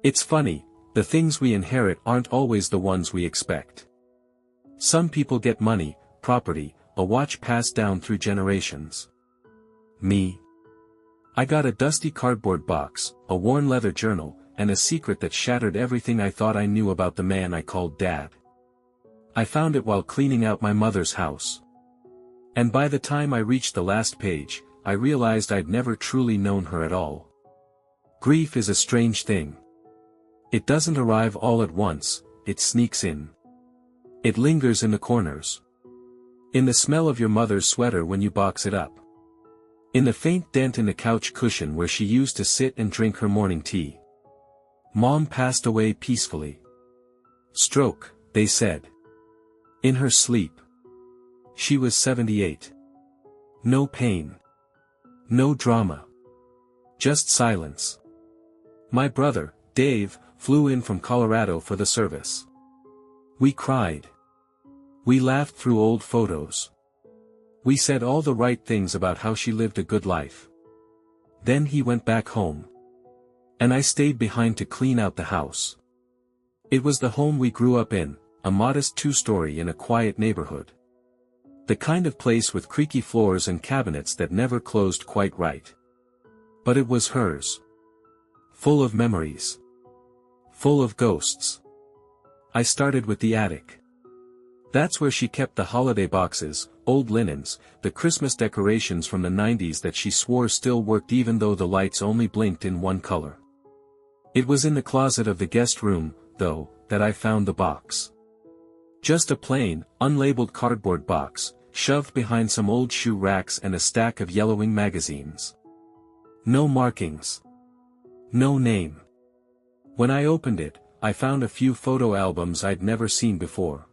It's funny, the things we inherit aren't always the ones we expect. Some people get money, property, a watch passed down through generations. Me? I got a dusty cardboard box, a worn leather journal, and a secret that shattered everything I thought I knew about the man I called Dad. I found it while cleaning out my mother's house. And by the time I reached the last page, I realized I'd never truly known her at all. Grief is a strange thing. It doesn't arrive all at once, it sneaks in. It lingers in the corners. In the smell of your mother's sweater when you box it up. In the faint dent in the couch cushion where she used to sit and drink her morning tea. Mom passed away peacefully. Stroke, they said. In her sleep. She was 78. No pain. No drama. Just silence. My brother, Dave, flew in from Colorado for the service. We cried. We laughed through old photos. We said all the right things about how she lived a good life. Then he went back home. And I stayed behind to clean out the house. It was the home we grew up in, a modest two-story in a quiet neighborhood. The kind of place with creaky floors and cabinets that never closed quite right. But it was hers. Full of memories. Full of ghosts. I started with the attic. That's where she kept the holiday boxes, old linens, the Christmas decorations from the 90s that she swore still worked even though the lights only blinked in one color. It was in the closet of the guest room, though, that I found the box. Just a plain, unlabeled cardboard box, shoved behind some old shoe racks and a stack of yellowing magazines. No markings. No name. When I opened it, I found a few photo albums I'd never seen before.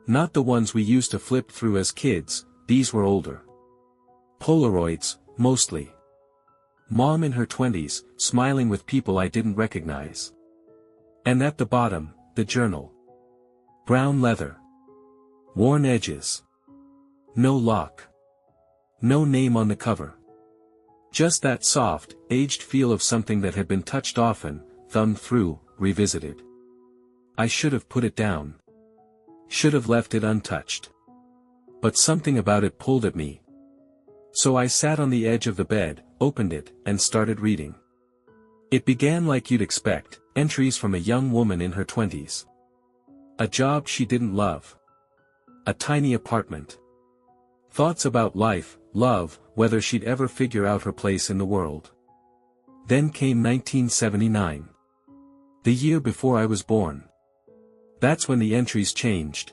Not the ones we used to flip through as kids, these were older. Polaroids, mostly. Mom in her 20s, smiling with people I didn't recognize. And at the bottom, the journal. Brown leather. Worn edges. No lock. No name on the cover. Just that soft, aged feel of something that had been touched often, thumbed through, revisited. I should have put it down. Should have left it untouched. But something about it pulled at me. So I sat on the edge of the bed, opened it, and started reading. It began like you'd expect, entries from a young woman in her 20s. A job she didn't love. A tiny apartment. Thoughts about life, love, whether she'd ever figure out her place in the world. Then came 1979. The year before I was born. That's when the entries changed.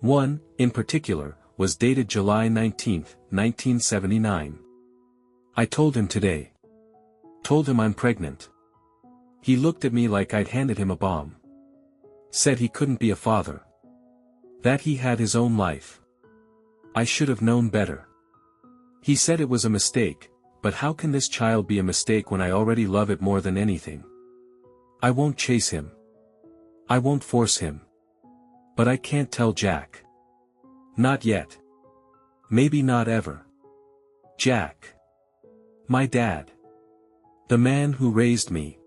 One, in particular, was dated July 19, 1979. I told him today. Told him I'm pregnant. He looked at me like I'd handed him a bomb. Said he couldn't be a father. That he had his own life. I should have known better. He said it was a mistake, but how can this child be a mistake when I already love it more than anything? I won't chase him. I won't force him. But I can't tell Jack. Not yet. Maybe not ever. Jack. My dad. The man who raised me.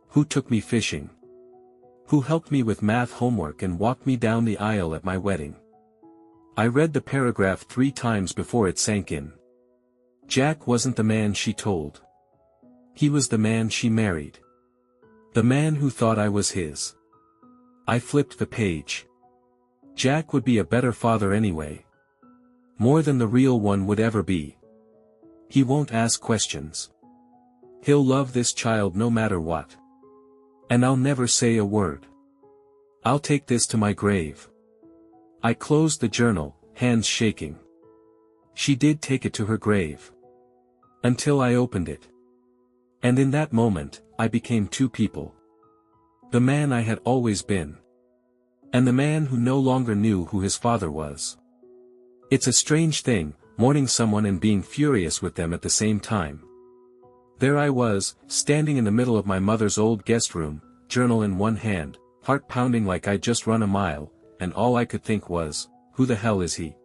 Who took me fishing. Who helped me with math homework and walked me down the aisle at my wedding. I read the paragraph 3 times before it sank in. Jack wasn't the man she told. He was the man she married. The man who thought I was his. I flipped the page. Jack would be a better father anyway. More than the real one would ever be. He won't ask questions. He'll love this child no matter what. And I'll never say a word. I'll take this to my grave. I closed the journal, hands shaking. She did take it to her grave. Until I opened it. And in that moment, I became two people. The man I had always been. And the man who no longer knew who his father was. It's a strange thing, mourning someone and being furious with them at the same time. There I was, standing in the middle of my mother's old guest room, journal in one hand, heart pounding like I'd just run a mile, and all I could think was, who the hell is he?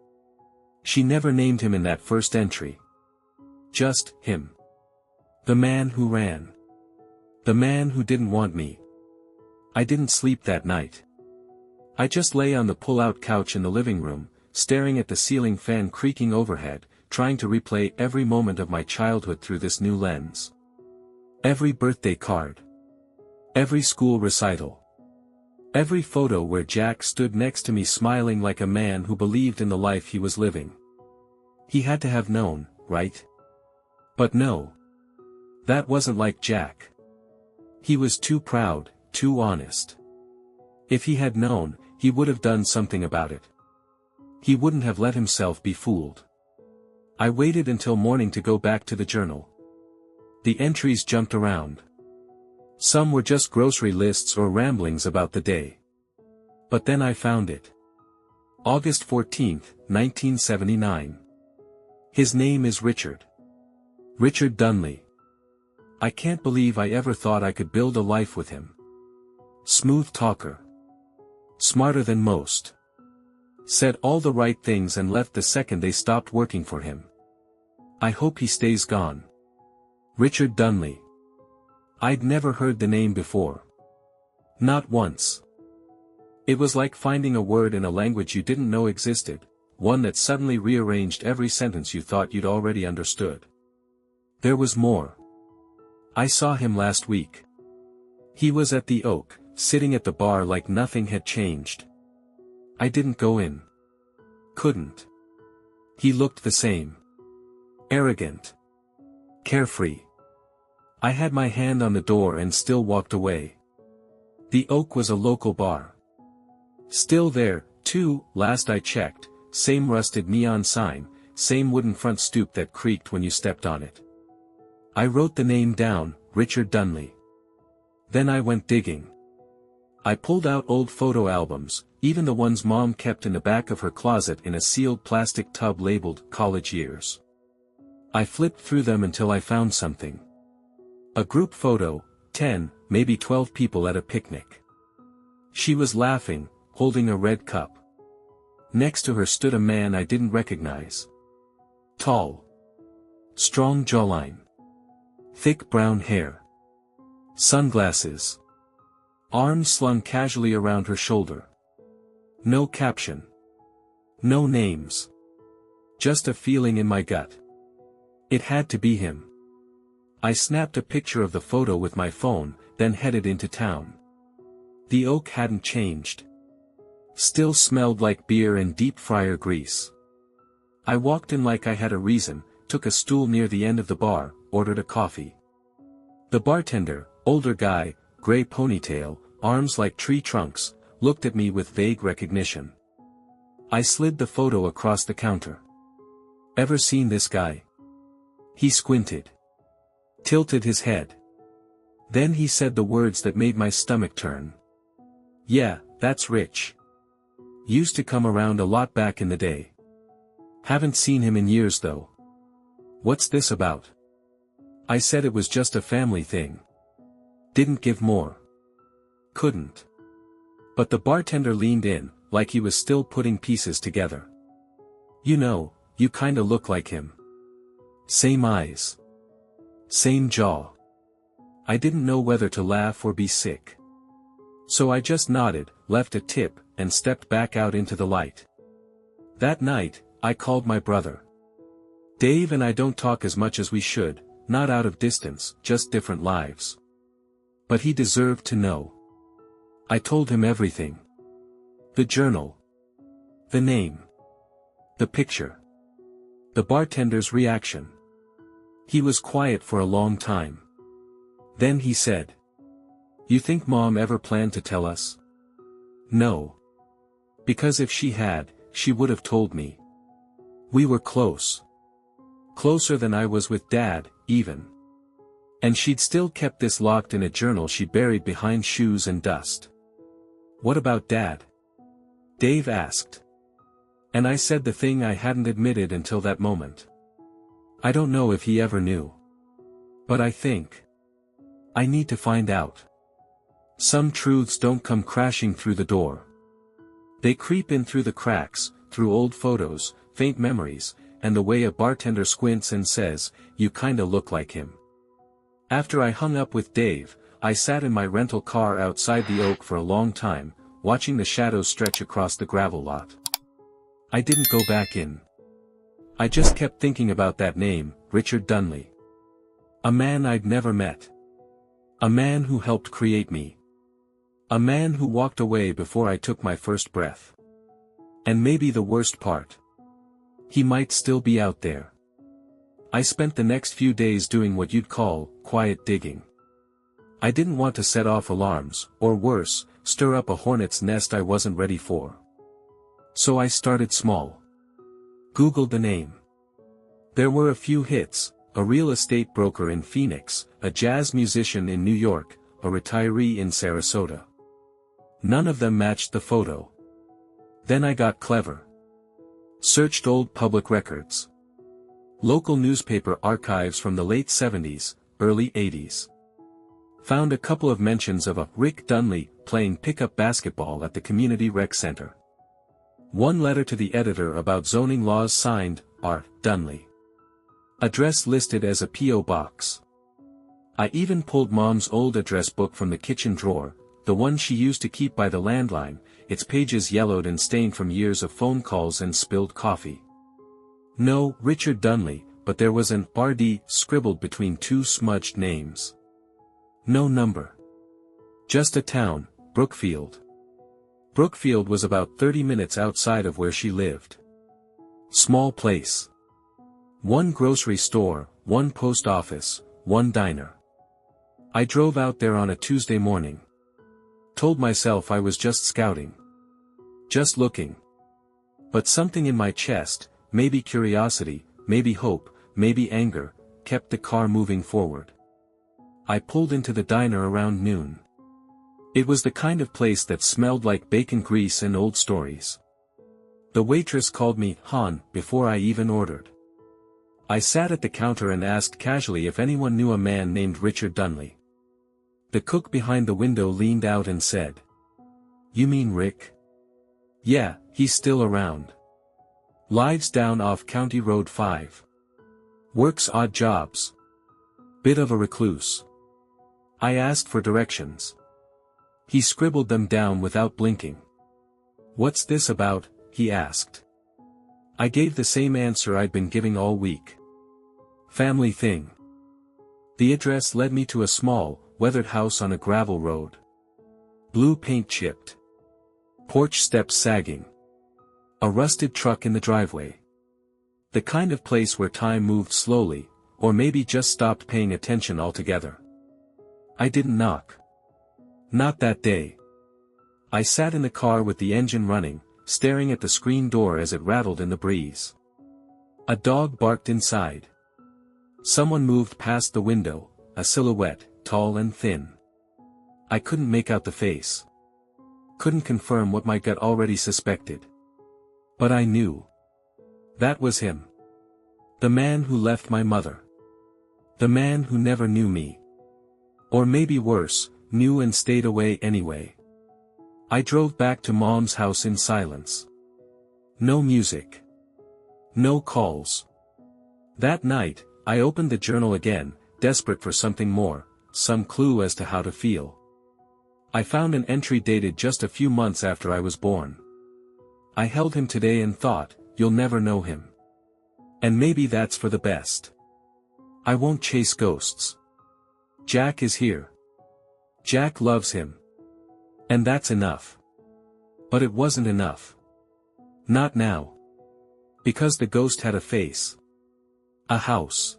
She never named him in that first entry. Just, him. The man who ran. The man who didn't want me. I didn't sleep that night. I just lay on the pull-out couch in the living room, staring at the ceiling fan creaking overhead, trying to replay every moment of my childhood through this new lens. Every birthday card. Every school recital. Every photo where Jack stood next to me smiling like a man who believed in the life he was living. He had to have known, right? But no. That wasn't like Jack. He was too proud, too honest. If he had known, he would have done something about it. He wouldn't have let himself be fooled. I waited until morning to go back to the journal. The entries jumped around. Some were just grocery lists or ramblings about the day. But then I found it. August 14, 1979. His name is Richard. Richard Dunley. I can't believe I ever thought I could build a life with him. Smooth talker. Smarter than most. Said all the right things and left the second they stopped working for him. I hope he stays gone. Richard Dunley. I'd never heard the name before. Not once. It was like finding a word in a language you didn't know existed, one that suddenly rearranged every sentence you thought you'd already understood. There was more. I saw him last week. He was at the Oak, sitting at the bar like nothing had changed. I didn't go in. Couldn't. He looked the same. Arrogant. Carefree. I had my hand on the door and still walked away. The Oak was a local bar. Still there, too, last I checked, same rusted neon sign, same wooden front stoop that creaked when you stepped on it. I wrote the name down, Richard Dunley. Then I went digging. I pulled out old photo albums, even the ones Mom kept in the back of her closet in a sealed plastic tub labeled College Years. I flipped through them until I found something. A group photo, 10, maybe 12 people at a picnic. She was laughing, holding a red cup. Next to her stood a man I didn't recognize. Tall. Strong jawline. Thick brown hair. Sunglasses. Arms slung casually around her shoulder. No caption. No names. Just a feeling in my gut. It had to be him. I snapped a picture of the photo with my phone, then headed into town. The Oak hadn't changed. Still smelled like beer and deep fryer grease. I walked in like I had a reason, took a stool near the end of the bar, ordered a coffee. The bartender, older guy, gray ponytail, arms like tree trunks, looked at me with vague recognition. I slid the photo across the counter. Ever seen this guy? He squinted. Tilted his head. Then he said the words that made my stomach turn. Yeah, that's Rich. Used to come around a lot back in the day. Haven't seen him in years though. What's this about? I said it was just a family thing. Didn't give more. Couldn't. But the bartender leaned in, like he was still putting pieces together. You know, you kinda look like him. Same eyes. Same jaw. I didn't know whether to laugh or be sick. So I just nodded, left a tip, and stepped back out into the light. That night, I called my brother. Dave and I don't talk as much as we should, not out of distance, just different lives. But he deserved to know. I told him everything. The journal. The name. The picture. The bartender's reaction. He was quiet for a long time. Then he said. You think Mom ever planned to tell us? No. Because if she had, she would have told me. We were close. Closer than I was with Dad, even. And she'd still kept this locked in a journal she buried behind shoes and dust. What about Dad? Dave asked. And I said the thing I hadn't admitted until that moment. I don't know if he ever knew. But I think. I need to find out. Some truths don't come crashing through the door. They creep in through the cracks, through old photos, faint memories, and the way a bartender squints and says, you kinda look like him. After I hung up with Dave, I sat in my rental car outside the oak for a long time, watching the shadows stretch across the gravel lot. I didn't go back in. I just kept thinking about that name, Richard Dunley. A man I'd never met. A man who helped create me. A man who walked away before I took my first breath. And maybe the worst part. He might still be out there. I spent the next few days doing what you'd call quiet digging. I didn't want to set off alarms, or worse, stir up a hornet's nest I wasn't ready for. So I started small. Googled the name. There were a few hits: a real estate broker in Phoenix, a jazz musician in New York, a retiree in Sarasota. None of them matched the photo. Then I got clever. Searched old public records. Local newspaper archives from the late 70s, early 80s. Found a couple of mentions of a Rick Dunley playing pickup basketball at the community rec center. One letter to the editor about zoning laws signed, R. Dunley. Address listed as a P.O. box. I even pulled Mom's old address book from the kitchen drawer, the one she used to keep by the landline, its pages yellowed and stained from years of phone calls and spilled coffee. No Richard Dunley, but there was an R.D. scribbled between two smudged names. No number. Just a town, Brookfield. Brookfield was about 30 minutes outside of where she lived. Small place. One grocery store, one post office, one diner. I drove out there on a Tuesday morning. Told myself I was just scouting. Just looking. But something in my chest, maybe curiosity, maybe hope, maybe anger, kept the car moving forward. I pulled into the diner around noon. It was the kind of place that smelled like bacon grease and old stories. The waitress called me Han before I even ordered. I sat at the counter and asked casually if anyone knew a man named Richard Dunley. The cook behind the window leaned out and said, "You mean Rick?" "Yeah, he's still around. Lives down off County Road 5. Works odd jobs. Bit of a recluse." I asked for directions. He scribbled them down without blinking. "What's this about?" he asked. I gave the same answer I'd been giving all week. Family thing. The address led me to a small, weathered house on a gravel road. Blue paint chipped. Porch steps sagging. A rusted truck in the driveway. The kind of place where time moved slowly, or maybe just stopped paying attention altogether. I didn't knock. Not that day. I sat in the car with the engine running, staring at the screen door as it rattled in the breeze. A dog barked inside. Someone moved past the window, a silhouette, tall and thin. I couldn't make out the face. Couldn't confirm what my gut already suspected. But I knew. That was him. The man who left my mother. The man who never knew me. Or maybe worse, knew and stayed away anyway. I drove back to Mom's house in silence. No music. No calls. That night, I opened the journal again, desperate for something more, some clue as to how to feel. I found an entry dated just a few months after I was born. I held him today and thought, you'll never know him. And maybe that's for the best. I won't chase ghosts. Jack is here. Jack loves him. And that's enough. But it wasn't enough. Not now. Because the ghost had a face. A house.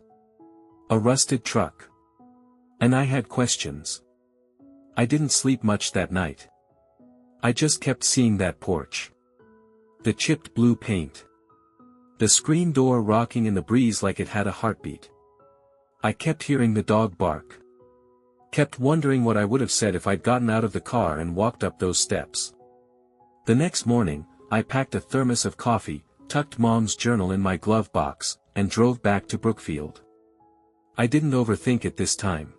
A rusted truck. And I had questions. I didn't sleep much that night. I just kept seeing that porch. The chipped blue paint. The screen door rocking in the breeze like it had a heartbeat. I kept hearing the dog bark. Kept wondering what I would have said if I'd gotten out of the car and walked up those steps. The next morning, I packed a thermos of coffee, tucked Mom's journal in my glove box, and drove back to Brookfield. I didn't overthink it this time.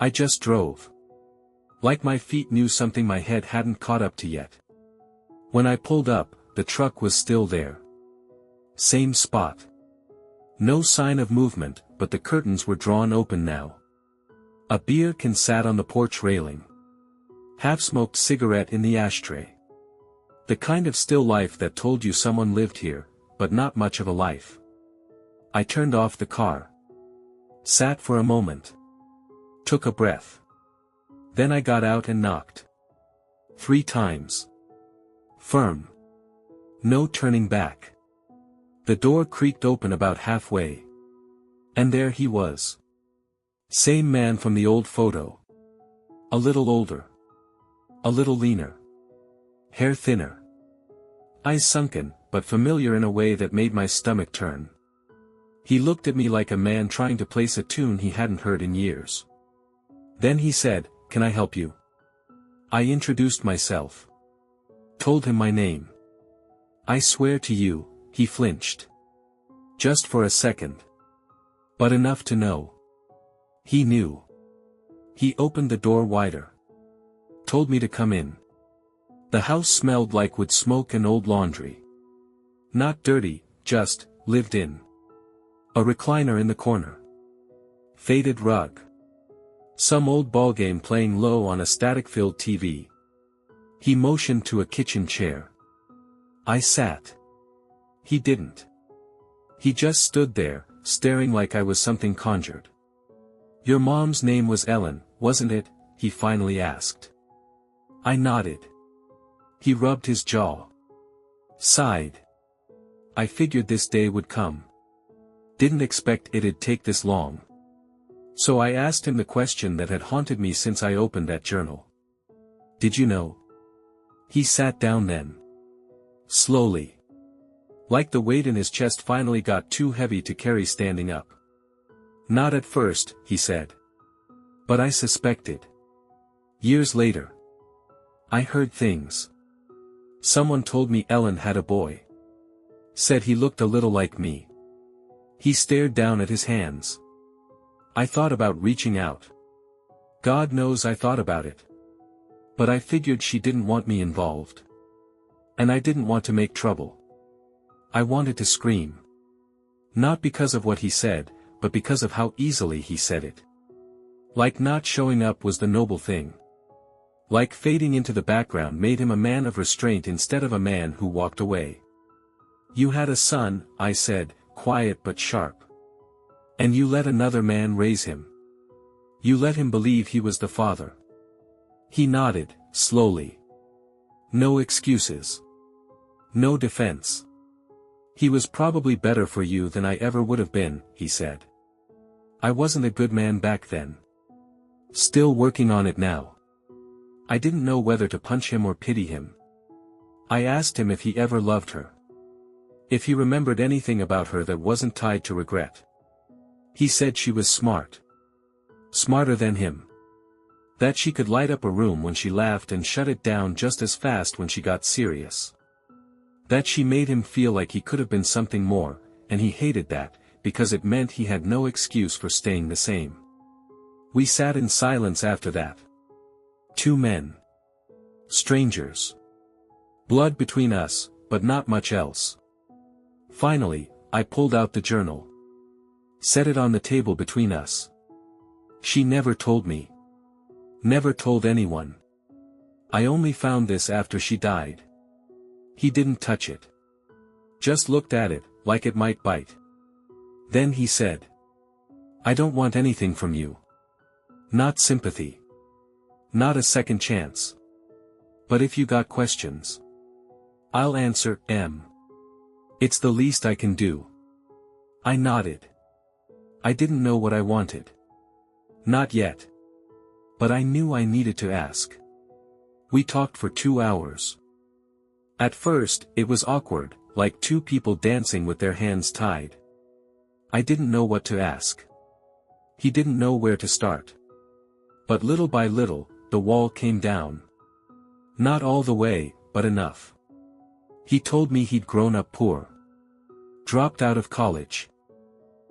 I just drove. Like my feet knew something my head hadn't caught up to yet. When I pulled up, the truck was still there. Same spot. No sign of movement, but the curtains were drawn open now. A beer can sat on the porch railing. Half-smoked cigarette in the ashtray. The kind of still life that told you someone lived here, but not much of a life. I turned off the car. Sat for a moment. Took a breath. Then I got out and knocked. 3 times. Firm. No turning back. The door creaked open about halfway. And there he was. Same man from the old photo. A little older. A little leaner. Hair thinner. Eyes sunken, but familiar in a way that made my stomach turn. He looked at me like a man trying to place a tune he hadn't heard in years. Then he said, "Can I help you?" I introduced myself. Told him my name. "I swear to you," he flinched. Just for a second. But enough to know. He knew. He opened the door wider. Told me to come in. The house smelled like wood smoke and old laundry. Not dirty, just, lived in. A recliner in the corner. Faded rug. Some old ballgame playing low on a static-filled TV. He motioned to a kitchen chair. I sat. He didn't. He just stood there, staring like I was something conjured. "Your mom's name was Ellen, wasn't it?" he finally asked. I nodded. He rubbed his jaw. Sighed. I figured this day would come. Didn't expect it'd take this long. So I asked him the question that had haunted me since I opened that journal. "Did you know?" He sat down then. Slowly. Like the weight in his chest finally got too heavy to carry standing up. "Not at first," he said. "But I suspected. Years later. I heard things. Someone told me Ellen had a boy. Said he looked a little like me." He stared down at his hands. I thought about reaching out. God knows I thought about it. But I figured she didn't want me involved. And I didn't want to make trouble. I wanted to scream. Not because of what he said, but because of how easily he said it. Like not showing up was the noble thing. Like fading into the background made him a man of restraint instead of a man who walked away. "You had a son," I said, quiet but sharp. "And you let another man raise him. You let him believe he was the father." He nodded, slowly. "No excuses. No defense. He was probably better for you than I ever would have been," he said. "I wasn't a good man back then. Still working on it now." I didn't know whether to punch him or pity him. I asked him if he ever loved her. If he remembered anything about her that wasn't tied to regret. He said she was smart. Smarter than him. That she could light up a room when she laughed and shut it down just as fast when she got serious. That she made him feel like he could have been something more, and he hated that, because it meant he had no excuse for staying the same. We sat in silence after that. 2 men. Strangers. Blood between us, but not much else. Finally, I pulled out the journal. Set it on the table between us. She never told me. Never told anyone. I only found this after she died. He didn't touch it. Just looked at it, like it might bite. Then he said, "I don't want anything from you. Not sympathy. Not a second chance. But if you got questions, I'll answer, M. It's the least I can do." I nodded. I didn't know what I wanted. Not yet. But I knew I needed to ask. We talked for 2 hours. At first, it was awkward, like 2 people dancing with their hands tied. I didn't know what to ask. He didn't know where to start. But little by little, the wall came down. Not all the way, but enough. He told me he'd grown up poor. Dropped out of college.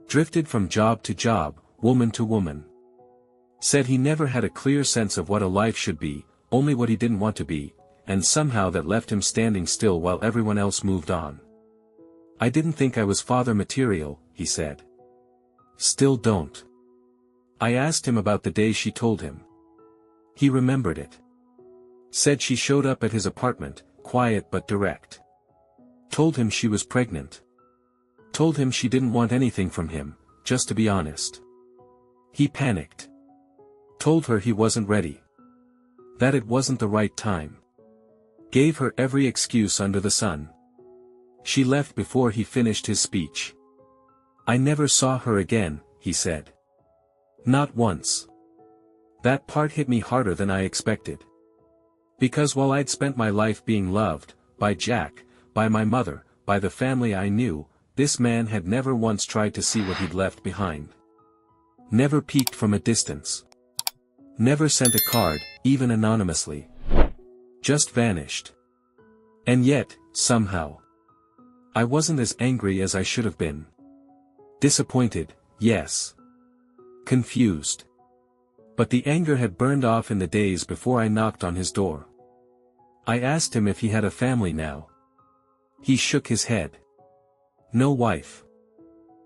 Drifted from job to job, woman to woman. Said he never had a clear sense of what a life should be, only what he didn't want to be, and somehow that left him standing still while everyone else moved on. "I didn't think I was father material," he said. "Still don't. I asked him about the day she told him. He remembered it. Said she showed up at his apartment, quiet but direct. Told him she was pregnant. Told him she didn't want anything from him, just to be honest. He panicked. Told her he wasn't ready. That it wasn't the right time. Gave her every excuse under the sun. She left before he finished his speech. I never saw her again, he said. Not once. That part hit me harder than I expected. Because while I'd spent my life being loved, by Jack, by my mother, by the family I knew, this man had never once tried to see what he'd left behind. Never peeked from a distance. Never sent a card, even anonymously. Just vanished. And yet, somehow, I wasn't as angry as I should have been. Disappointed, yes. Confused. But the anger had burned off in the days before I knocked on his door. I asked him if he had a family now. He shook his head. No wife.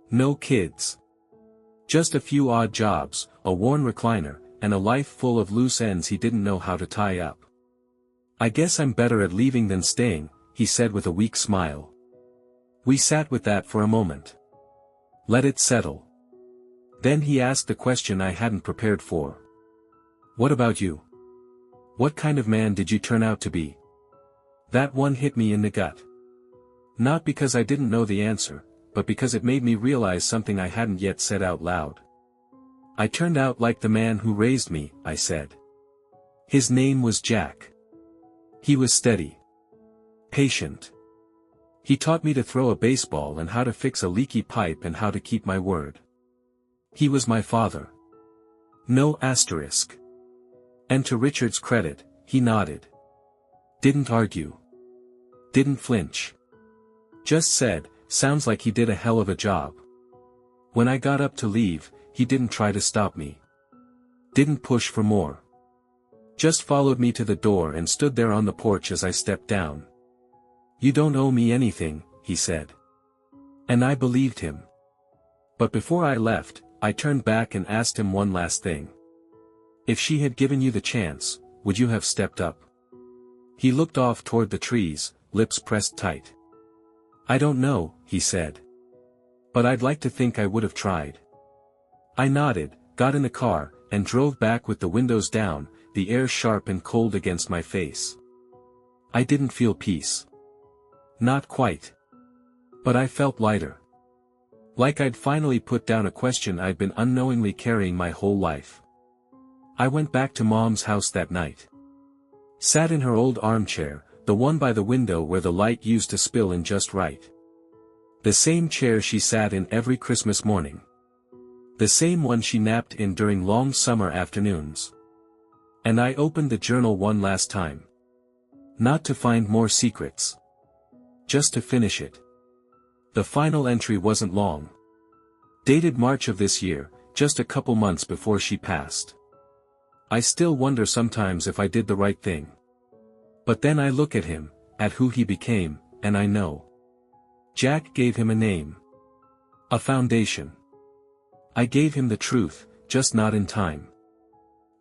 No kids. Just a few odd jobs, a worn recliner, and a life full of loose ends he didn't know how to tie up. I guess I'm better at leaving than staying, he said with a weak smile. We sat with that for a moment. Let it settle. Then he asked the question I hadn't prepared for. What about you? What kind of man did you turn out to be? That one hit me in the gut. Not because I didn't know the answer, but because it made me realize something I hadn't yet said out loud. I turned out like the man who raised me, I said. His name was Jack. He was steady. Patient. He taught me to throw a baseball and how to fix a leaky pipe and how to keep my word. He was my father. No asterisk. And to Richard's credit, he nodded. Didn't argue. Didn't flinch. Just said, sounds like he did a hell of a job. When I got up to leave, he didn't try to stop me. Didn't push for more. Just followed me to the door and stood there on the porch as I stepped down. You don't owe me anything, he said. And I believed him. But before I left, I turned back and asked him one last thing. If she had given you the chance, would you have stepped up? He looked off toward the trees, lips pressed tight. I don't know, he said. But I'd like to think I would have tried. I nodded, got in the car, and drove back with the windows down, the air sharp and cold against my face. I didn't feel peace. Not quite. But I felt lighter. Like I'd finally put down a question I'd been unknowingly carrying my whole life. I went back to Mom's house that night. Sat in her old armchair, the one by the window where the light used to spill in just right. The same chair she sat in every Christmas morning. The same one she napped in during long summer afternoons. And I opened the journal one last time. Not to find more secrets. Just to finish it. The final entry wasn't long. Dated March of this year, just a couple months before she passed. I still wonder sometimes if I did the right thing. But then I look at him, at who he became, and I know. Jack gave him a name. A foundation. I gave him the truth, just not in time.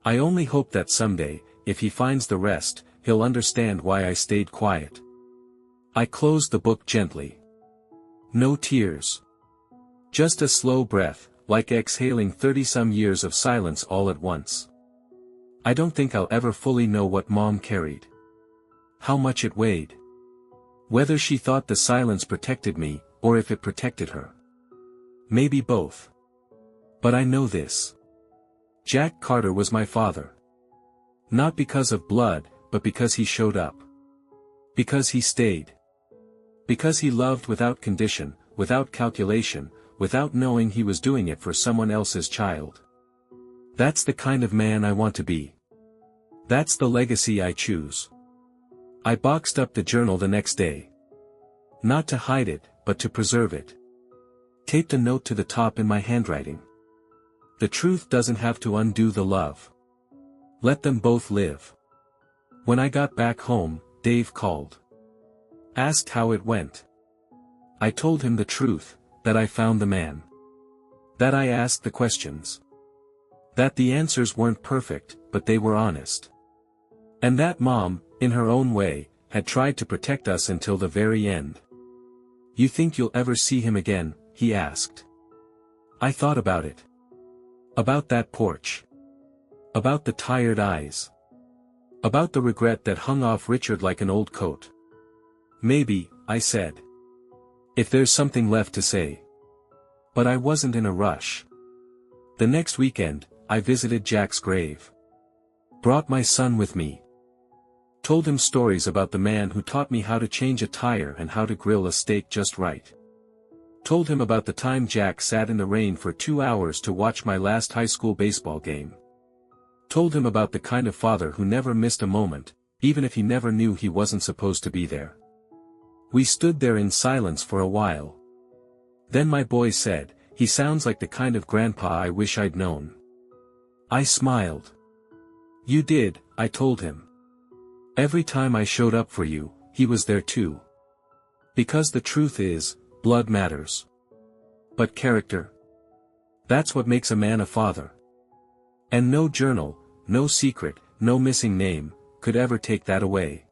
I only hope that someday, if he finds the rest, he'll understand why I stayed quiet. I closed the book gently. No tears. Just a slow breath, like exhaling 30-some years of silence all at once. I don't think I'll ever fully know what Mom carried. How much it weighed. Whether she thought the silence protected me, or if it protected her. Maybe both. But I know this. Jack Carter was my father. Not because of blood, but because he showed up. Because he stayed. Because he loved without condition, without calculation, without knowing he was doing it for someone else's child. That's the kind of man I want to be. That's the legacy I choose. I boxed up the journal the next day. Not to hide it, but to preserve it. Taped a note to the top in my handwriting. The truth doesn't have to undo the love. Let them both live. When I got back home, Dave called. Asked how it went. I told him the truth, that I found the man. That I asked the questions. That the answers weren't perfect, but they were honest. And that Mom, in her own way, had tried to protect us until the very end. "You think you'll ever see him again?" he asked. I thought about it. About that porch. About the tired eyes. About the regret that hung off Richard like an old coat. "Maybe," I said. "If there's something left to say." But I wasn't in a rush. The next weekend, I visited Jack's grave. Brought my son with me. Told him stories about the man who taught me how to change a tire and how to grill a steak just right. Told him about the time Jack sat in the rain for 2 hours to watch my last high school baseball game. Told him about the kind of father who never missed a moment, even if he never knew he wasn't supposed to be there. We stood there in silence for a while. Then my boy said, "He sounds like the kind of grandpa I wish I'd known." I smiled. "You did," I told him. "Every time I showed up for you, he was there too. Because the truth is, blood matters. But character? That's what makes a man a father. And no journal, no secret, no missing name, could ever take that away."